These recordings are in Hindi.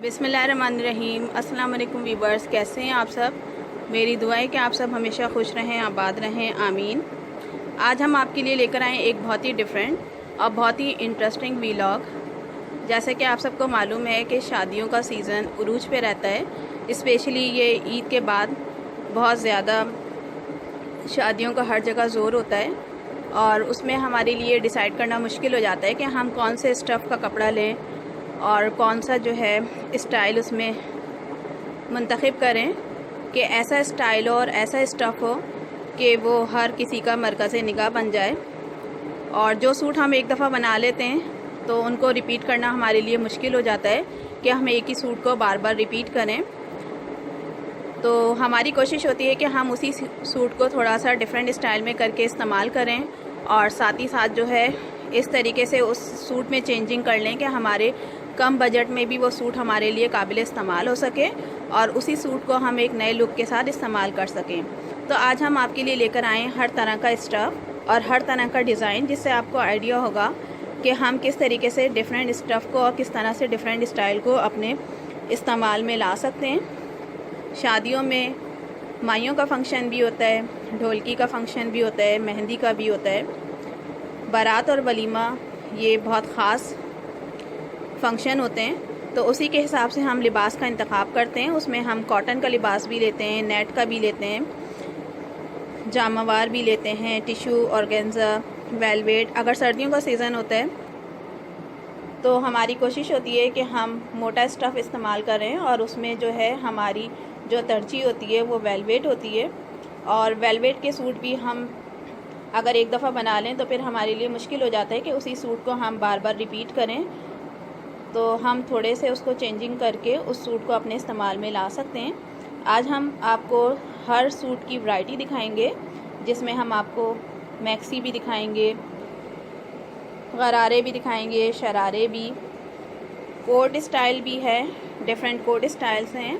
बिस्मिल्लाहिर्रहमानिर्रहीम। अस्सलाम वालेकुम वीवर्स, कैसे हैं आप सब। मेरी दुआ है कि आप सब हमेशा खुश रहें, आबाद रहें, आमीन। आज हम आपके लिए लेकर आए एक बहुत ही डिफरेंट और बहुत ही इंटरेस्टिंग व्लॉग। जैसे कि आप सबको मालूम है कि शादियों का सीज़न उरूज पे रहता है। स्पेशली ये ईद के बाद बहुत ज़्यादा शादियों का हर जगह ज़ोर होता है और उसमें हमारे लिए डिसाइड करना मुश्किल हो जाता है कि हम कौन से स्टफ़ का कपड़ा लें और कौन सा जो है स्टाइल उसमें मुंतखब करें कि ऐसा स्टाइल हो और ऐसा स्टफ़ हो कि वो हर किसी का मरकज़ निगाह बन जाए। और जो सूट हम एक दफ़ा बना लेते हैं तो उनको रिपीट करना हमारे लिए मुश्किल हो जाता है कि हम एक ही सूट को बार बार रिपीट करें। तो हमारी कोशिश होती है कि हम उसी सूट को थोड़ा सा डिफरेंट स्टाइल में करके इस्तेमाल करें और साथ ही साथ जो है इस तरीके से उस सूट में चेंजिंग कर लें कि हमारे कम बजट में भी वो सूट हमारे लिए काबिल इस्तेमाल हो सके और उसी सूट को हम एक नए लुक के साथ इस्तेमाल कर सकें। तो आज हम आपके लिए लेकर आए हर तरह का स्टफ़ और हर तरह का डिज़ाइन, जिससे आपको आइडिया होगा कि हम किस तरीके से डिफरेंट स्टफ़ को और किस तरह से डिफरेंट स्टाइल को अपने इस्तेमाल में ला सकते हैं। शादियों में माइयों का फंक्शन भी होता है, ढोलकी का फंक्शन भी होता है, मेहंदी का भी होता है, बारात और वलीमा, ये बहुत ख़ास फंक्शन होते हैं। तो उसी के हिसाब से हम लिबास का इंतखाब करते हैं। उसमें हम कॉटन का लिबास भी लेते हैं, नेट का भी लेते हैं, जामावार भी लेते हैं, टिशू, ऑर्गेन्जा, वेलवेट। अगर सर्दियों का सीज़न होता है तो हमारी कोशिश होती है कि हम मोटा स्टफ़ इस्तेमाल करें और उसमें जो है हमारी जो तरजीह होती है वो वेलवेट होती है। और वेलवेट के सूट भी हम अगर एक दफ़ा बना लें तो फिर हमारे लिए मुश्किल हो जाता है कि उसी सूट को हम बार बार रिपीट करें। तो हम थोड़े से उसको चेंजिंग करके उस सूट को अपने इस्तेमाल में ला सकते हैं। आज हम आपको हर सूट की वैरायटी दिखाएंगे, जिसमें हम आपको मैक्सी भी दिखाएंगे, गरारे भी दिखाएंगे, शरारे भी, कोट स्टाइल भी है, डिफरेंट कोट स्टाइल्स हैं,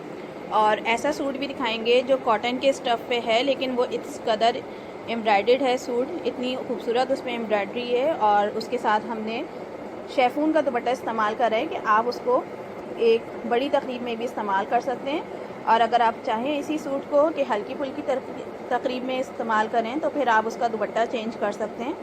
और ऐसा सूट भी दिखाएंगे जो कॉटन के स्टफ़ पे है लेकिन वो इस कदर एम्ब्रॉयडर्ड है सूट, इतनी खूबसूरत उस पर एम्ब्रॉयडरी है और उसके साथ हमने शेफून का दुपट्टा इस्तेमाल कर रहे हैं कि आप उसको एक बड़ी तकरीब में भी इस्तेमाल कर सकते हैं। और अगर आप चाहें इसी सूट को कि हल्की फुल्की तकरीब में इस्तेमाल करें तो फिर आप उसका दुपट्टा चेंज कर सकते हैं।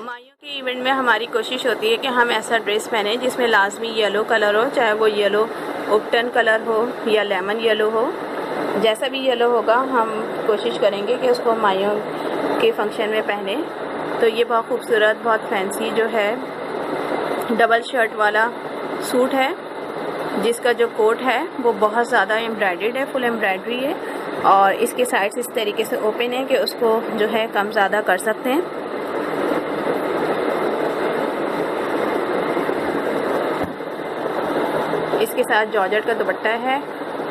माइयों के इवेंट में हमारी कोशिश होती है कि हम ऐसा ड्रेस पहने जिसमें लाजमी येलो कलर हो, चाहे वो येलो उपटन कलर हो या लेमन येलो हो, जैसा भी येलो होगा हम कोशिश करेंगे कि उसको माइयों के फंक्शन में पहने। तो ये बहुत खूबसूरत, बहुत फैंसी जो है डबल शर्ट वाला सूट है, जिसका जो कोट है वो बहुत ज़्यादा एम्ब्रॉयडर्ड है, फुल एम्ब्रॉयडरी है और इसके साइड्स इस तरीके से ओपन है कि उसको जो है कम ज़्यादा कर सकते हैं। इसके साथ जॉर्जेट का दुपट्टा है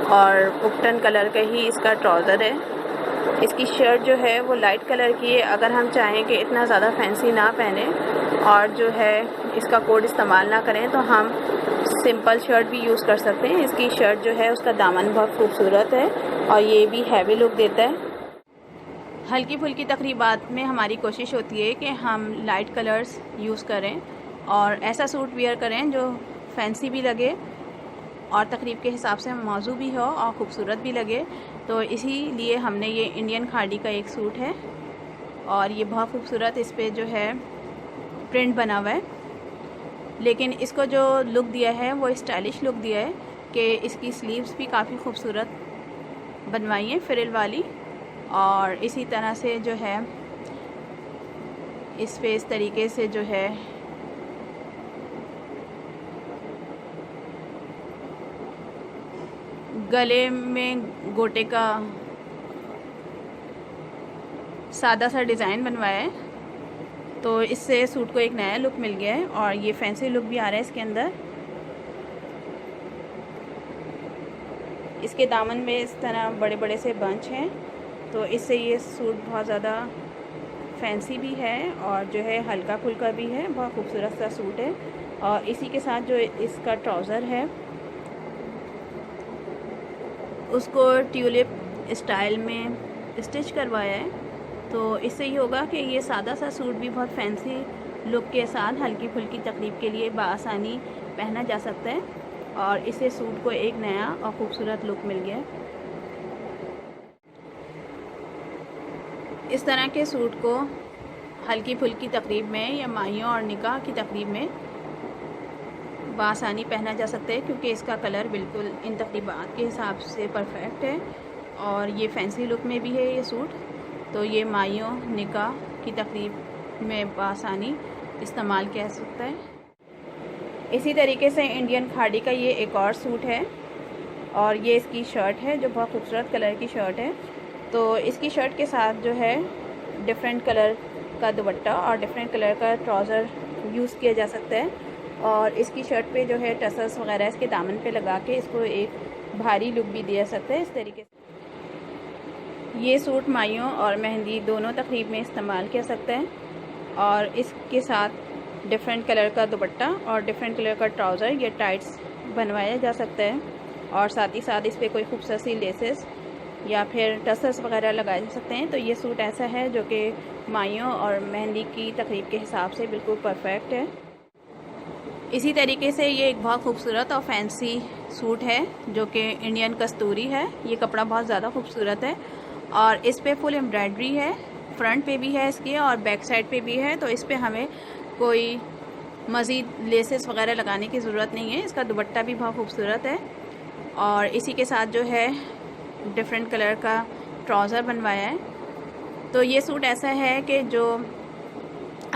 और उपटन कलर का ही इसका ट्राउज़र है। इसकी शर्ट जो है वो लाइट कलर की है। अगर हम चाहें कि इतना ज़्यादा फैंसी ना पहने और जो है इसका कोट इस्तेमाल ना करें तो हम सिंपल शर्ट भी यूज़ कर सकते हैं। इसकी शर्ट जो है उसका दामन बहुत खूबसूरत है और ये भी हैवी लुक देता है। हल्की फुल्की तकरीबात में हमारी कोशिश होती है कि हम लाइट कलर्स यूज़ करें और ऐसा सूट वियर करें जो फैंसी भी लगे और तकरीब के हिसाब से मौजू भी हो और ख़ूबसूरत भी लगे। तो इसीलिए हमने ये इंडियन खाड़ी का एक सूट है और ये बहुत खूबसूरत इस पर जो है प्रिंट बना हुआ है, लेकिन इसको जो लुक दिया है वो स्टाइलिश लुक दिया है कि इसकी स्लीव्स भी काफ़ी खूबसूरत बनवाई हैं फ्रिल वाली, और इसी तरह से जो है इस पे इस तरीके से जो है गले में गोटे का सादा सा डिज़ाइन बनवाया है। तो इससे सूट को एक नया लुक मिल गया है और ये फैंसी लुक भी आ रहा है इसके अंदर। इसके दामन में इस तरह बड़े बड़े से बंच हैं, तो इससे ये सूट बहुत ज़्यादा फैंसी भी है और जो है हल्का फुल्का भी है, बहुत खूबसूरत सा सूट है। और इसी के साथ जो इसका ट्राउज़र है उसको ट्यूलिप स्टाइल में स्टिच करवाया है। तो इससे ये होगा कि ये सादा सा सूट भी बहुत फैंसी लुक के साथ हल्की फुल्की तकरीब के लिए बआसानी पहना जा सकता है और इससे सूट को एक नया और ख़ूबसूरत लुक मिल गया। इस तरह के सूट को हल्की फुल्की तकरीब में या माहियों और निकाह की तकरीब में बआसानी पहना जा सकता है, क्योंकि इसका कलर बिल्कुल इन तकरीबात के हिसाब से परफेक्ट है और ये फैंसी लुक में भी है ये सूट। तो ये माहियों निकाह की तकरीब में बआसानी इस्तेमाल किया जा सकता है। इसी तरीके से इंडियन खाड़ी का ये एक और सूट है और ये इसकी शर्ट है जो बहुत खूबसूरत कलर की शर्ट है। तो इसकी शर्ट के साथ जो है डिफरेंट कलर का दुपट्टा और डिफरेंट कलर का ट्राउज़र यूज़ किया जा सकता है और इसकी शर्ट पे जो है टसल्स वगैरह इसके दामन पे लगा के इसको एक भारी लुक भी दिया जा सकता है। इस तरीके से ये सूट माहियों और मेहंदी दोनों तकरीब में इस्तेमाल किया सकता है और इसके साथ डिफरेंट कलर का दुपट्टा और डिफरेंट कलर का ट्राउज़र या टाइट्स बनवाया जा सकता है और साथ ही साथ इस पर कोई खूबसूरत सी लेसेस या फिर टसल्स वगैरह लगाए जा सकते हैं। तो ये सूट ऐसा है जो कि माहियों और मेहंदी की तकरीब के हिसाब से बिल्कुल परफेक्ट है। इसी तरीके से ये एक बहुत खूबसूरत और फैंसी सूट है जो कि इंडियन कस्तूरी है। ये कपड़ा बहुत ज़्यादा खूबसूरत है और इस पे फुल एम्ब्रॉयडरी है, फ्रंट पे भी है इसके और बैक साइड पे भी है। तो इस पे हमें कोई मज़ीद लेसेस वगैरह लगाने की ज़रूरत नहीं है। इसका दुपट्टा भी बहुत खूबसूरत है और इसी के साथ जो है डिफरेंट कलर का ट्राउज़र बनवाया है। तो ये सूट ऐसा है कि जो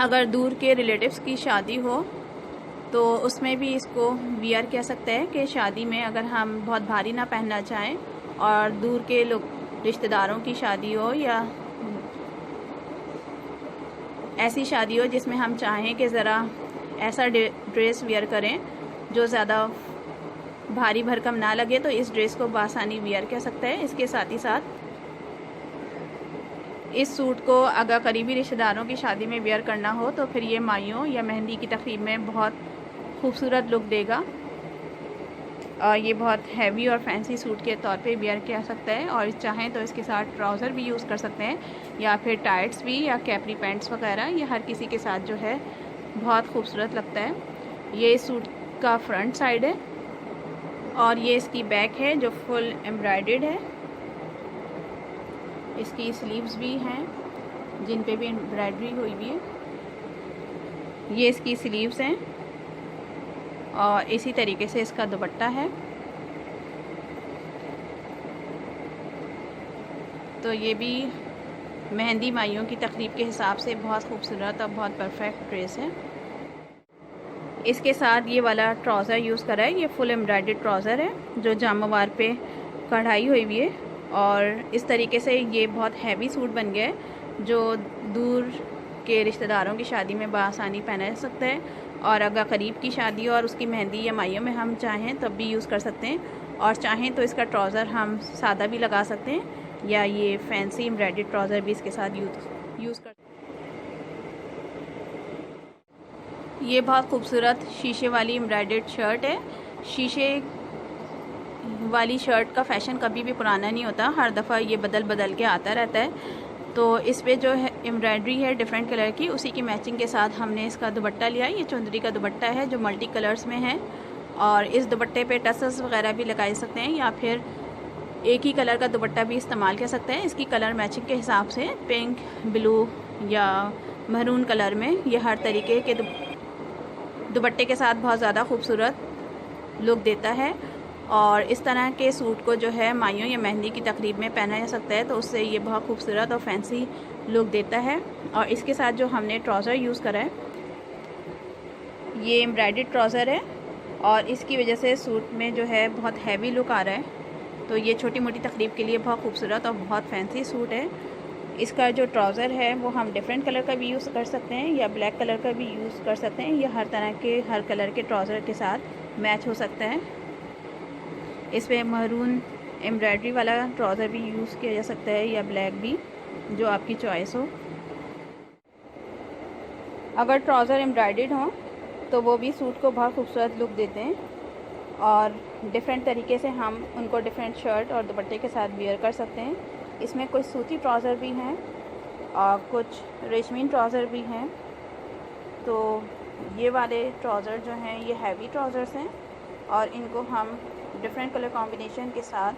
अगर दूर के रिलेटिव्स की शादी हो तो उसमें भी इसको वियर किया सकते हैं कि शादी में अगर हम बहुत भारी ना पहनना चाहें और दूर के लोग रिश्तेदारों की शादी हो या ऐसी शादी हो जिसमें हम चाहें कि ज़रा ऐसा ड्रेस वियर करें जो ज़्यादा भारी भरकम ना लगे, तो इस ड्रेस को बआसानी वियर कर सकते हैं। इसके साथ ही साथ इस सूट को अगर करीबी रिश्तेदारों की शादी में वियर करना हो तो फिर ये माहियों या मेहंदी की तकरीब में बहुत खूबसूरत लुक देगा और ये बहुत हैवी और फैंसी सूट के तौर पे वियर किया सकता है और चाहें तो इसके साथ ट्राउज़र भी यूज़ कर सकते हैं या फिर टाइट्स भी या कैपरी पैंट्स वगैरह। ये हर किसी के साथ जो है बहुत खूबसूरत लगता है। ये इस सूट का फ्रंट साइड है और ये इसकी बैक है जो फुल एम्ब्रॉयडर्ड है। इसकी स्लीव्स भी हैं जिन पे भी एम्ब्रॉयडरी हुई हुई है। ये इसकी स्लीव्स हैं और इसी तरीके से इसका दुपट्टा है। तो ये भी मेहंदी माहियों की तकरीब के हिसाब से बहुत खूबसूरत और बहुत परफेक्ट ड्रेस है। इसके साथ ये वाला ट्राउज़र यूज़ करा है, ये फुल एम्ब्रॉयडर्ड ट्राउज़र है जो जामवार पे कढ़ाई हुई हुई है और इस तरीके से ये बहुत हैवी सूट बन गया है जो दूर के रिश्तेदारों की शादी में बआसानी पहना जा सकता है और अगर करीब की शादी और उसकी मेहंदी या माहियों में हम चाहें तब भी यूज़ कर सकते हैं और चाहें तो इसका ट्राउज़र हम सादा भी लगा सकते हैं या ये फैंसी एम्ब्रॉयडर्ड ट्राउज़र भी इसके साथ यूज़ कर। ये बहुत खूबसूरत शीशे वाली एम्ब्रॉयडर्ड शर्ट है। शीशे वाली शर्ट का फ़ैशन कभी भी पुराना नहीं होता, हर दफ़ा ये बदल बदल के आता रहता है। तो इस पे जो है एम्ब्रॉयडरी है डिफरेंट कलर की, उसी की मैचिंग के साथ हमने इसका दुपट्टा लिया। ये चुंदरी का दुपट्टा है जो मल्टी कलर्स में है और इस दुपट्टे पे टसल्स वगैरह भी लगा सकते हैं या फिर एक ही कलर का दुपट्टा भी इस्तेमाल कर सकते हैं। इसकी कलर मैचिंग के हिसाब से पिंक, ब्लू या महरून कलर में ये हर तरीके के दुपट्टे के साथ बहुत ज़्यादा खूबसूरत लुक देता है और इस तरह के सूट को जो है माहियों या मेहंदी की तकरीब में पहना जा सकता है तो उससे ये बहुत खूबसूरत और फैंसी लुक देता है। और इसके साथ जो हमने ट्राउज़र यूज़ करा है ये एम्ब्रॉयडर्ड ट्राउज़र है और इसकी वजह से सूट में जो है बहुत हैवी लुक आ रहा है। तो ये छोटी मोटी तकरीब के लिए बहुत खूबसूरत और बहुत फैंसी सूट है। इसका जो ट्राउज़र है वो हम डिफरेंट कलर का भी यूज़ कर सकते हैं या ब्लैक कलर का भी यूज़ कर सकते हैं। ये हर तरह के हर कलर के ट्राउज़र के साथ मैच हो सकता है। इस पर महरून एम्ब्रॉयडरी वाला ट्राउज़र भी यूज़ किया जा सकता है या ब्लैक भी, जो आपकी चॉइस हो। अगर ट्राउज़र एम्ब्रॉयडर्ड हो तो वो भी सूट को बहुत खूबसूरत लुक देते हैं। और डिफरेंट तरीके से हम उनको डिफरेंट शर्ट और दुपट्टे के साथ वेयर कर सकते हैं। इसमें कुछ सूती ट्राउज़र भी हैं और कुछ रेशमी ट्राउज़र भी हैं। तो ये वाले ट्राउज़र जो हैं ये हैवी ट्राउज़र्स हैं और इनको हम डिफरेंट कलर कॉम्बिनेशन के साथ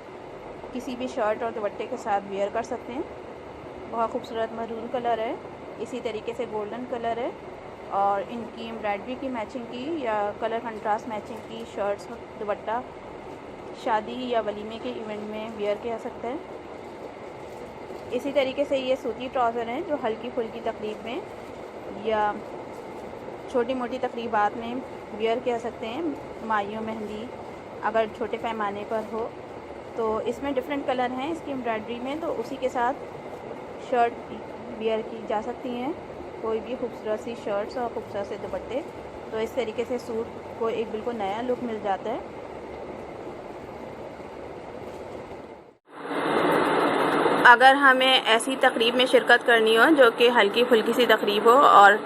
किसी भी शर्ट और दुपट्टे के साथ वेयर कर सकते हैं। बहुत खूबसूरत मरून कलर है, इसी तरीके से गोल्डन कलर है और इनकी एम्ब्रॉयडरी की मैचिंग की या कलर कंट्रास्ट मैचिंग की शर्ट्स दुपट्टा शादी या वलीमे के इवेंट में वेयर किया जा सकता है। इसी तरीके से ये सूती ट्राउज़र हैं जो हल्की फुल्की तकरीब में या छोटी मोटी तकरीबात में वेयर किया सकते हैं। माइयों मेहंदी अगर छोटे पैमाने पर हो तो इसमें डिफरेंट कलर हैं इसकी एम्ब्रॉयडरी में, तो उसी के साथ शर्ट वेयर की जा सकती हैं। कोई भी खूबसूरत सी शर्ट्स और खूबसूरत से दुपट्टे, तो इस तरीके से सूट को एक बिल्कुल नया लुक मिल जाता है। अगर हमें ऐसी तकरीब में शिरकत करनी हो जो कि हल्की फुल्की सी तकरीब हो और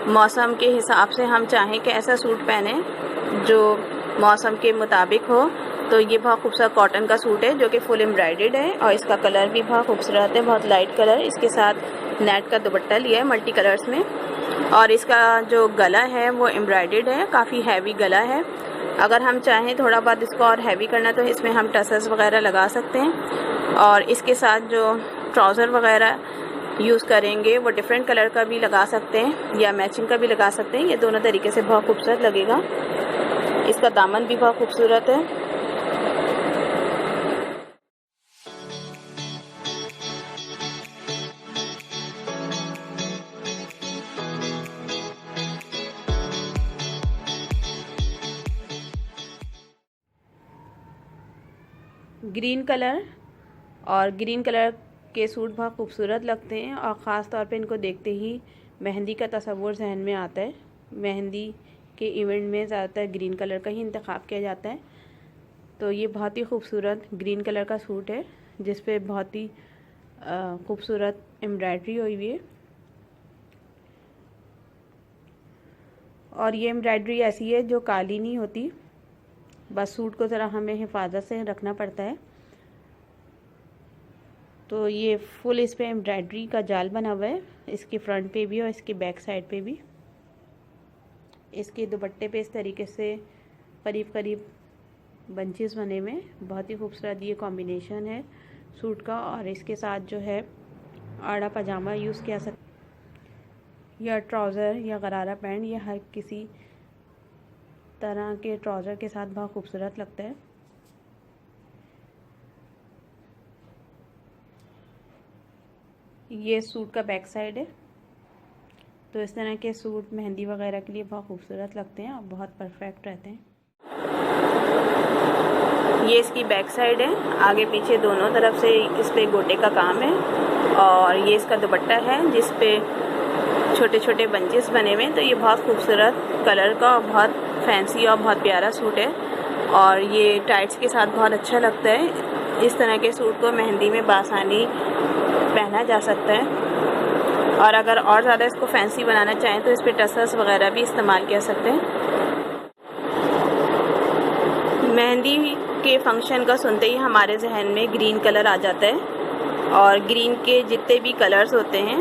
मौसम के हिसाब से हम चाहें कि ऐसा सूट पहने जो मौसम के मुताबिक हो, तो ये बहुत खूबसूरत कॉटन का सूट है जो कि फुल एम्ब्रॉयडर्ड है और इसका कलर भी बहुत खूबसूरत है, बहुत लाइट कलर। इसके साथ नेट का दुपट्टा लिया है मल्टी कलर्स में और इसका जो गला है वो एम्ब्रॉयडर्ड है, काफ़ी हैवी गला है। अगर हम चाहें थोड़ा बहुत इसको और हैवी करना तो इसमें हम टसल्स वगैरह लगा सकते हैं और इसके साथ जो ट्राउज़र वगैरह यूज़ करेंगे वो डिफरेंट कलर का भी लगा सकते हैं या मैचिंग का भी लगा सकते हैं। ये दोनों तरीके से बहुत खूबसूरत लगेगा। इसका दामन भी बहुत खूबसूरत है। ग्रीन कलर और ग्रीन कलर के सूट बहुत खूबसूरत लगते हैं और ख़ास तौर पे इनको देखते ही मेहंदी का तस्वुर जहन में आता है। मेहंदी के इवेंट में ज़्यादातर ग्रीन कलर का ही इंतखाब किया जाता है। तो ये बहुत ही खूबसूरत ग्रीन कलर का सूट है जिस पे बहुत ही खूबसूरत एम्ब्रॉयडरी हुई हुई है और ये एम्ब्रॉयडरी ऐसी है जो काली नहीं होती, बस सूट को ज़रा हमें हिफाजत से रखना पड़ता है। तो ये फुल इस पे एम्ब्रॉयडरी का जाल बना हुआ है, इसके फ्रंट पे भी और इसके बैक साइड पे भी। इसके दुपट्टे पे इस तरीके से करीब करीब बंचेस बने हुए, बहुत ही खूबसूरत ये कॉम्बिनेशन है सूट का। और इसके साथ जो है आड़ा पजामा यूज़ किया सकता या ट्राउज़र या गरारा पैंट, या हर किसी तरह के ट्राउज़र के साथ बहुत खूबसूरत लगता है। ये सूट का बैक साइड है। तो इस तरह के सूट मेहंदी वगैरह के लिए बहुत खूबसूरत लगते हैं और बहुत परफेक्ट रहते हैं। ये इसकी बैक साइड है, आगे पीछे दोनों तरफ से इस पे गोटे का काम है और ये इसका दुपट्टा है जिस पे छोटे छोटे बंचेस बने हुए हैं। तो ये बहुत खूबसूरत कलर का और बहुत फैंसी और बहुत प्यारा सूट है और ये टाइट्स के साथ बहुत अच्छा लगता है। इस तरह के सूट को मेहंदी में बासानी पहना जा सकता है और अगर और ज़्यादा इसको फैंसी बनाना चाहें तो इस पर टसल्स वगैरह भी इस्तेमाल कर सकते हैं। मेहंदी के फंक्शन का सुनते ही हमारे जहन में ग्रीन कलर आ जाता है और ग्रीन के जितने भी कलर्स होते हैं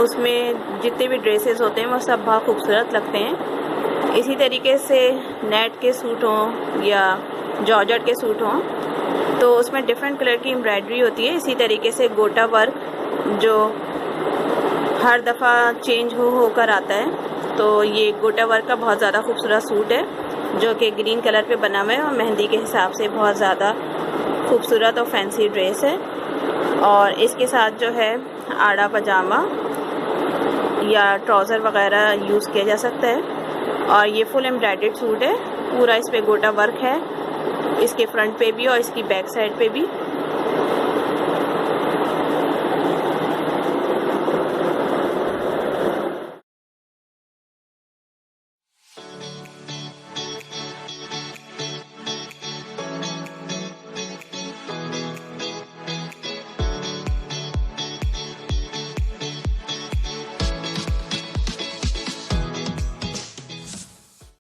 उसमें जितने भी ड्रेसेस होते हैं वो सब बहुत खूबसूरत लगते हैं। इसी तरीके से नेट के सूट हों या जॉर्जेट के सूट हों तो उसमें डिफरेंट कलर की एम्ब्रॉयडरी होती है। इसी तरीके से गोटा वर्क जो हर दफ़ा चेंज होकर आता है, तो ये गोटा वर्क का बहुत ज़्यादा खूबसूरत सूट है जो कि ग्रीन कलर पे बना हुआ है और मेहंदी के हिसाब से बहुत ज़्यादा खूबसूरत और फैंसी ड्रेस है। और इसके साथ जो है आड़ा पजामा या ट्राउज़र वगैरह यूज़ किया जा सकता है और ये फुल एम्ब्रॉयडर्ड सूट है, पूरा इस पे गोटा वर्क है, इसके फ्रंट पे भी और इसकी बैक साइड पे भी।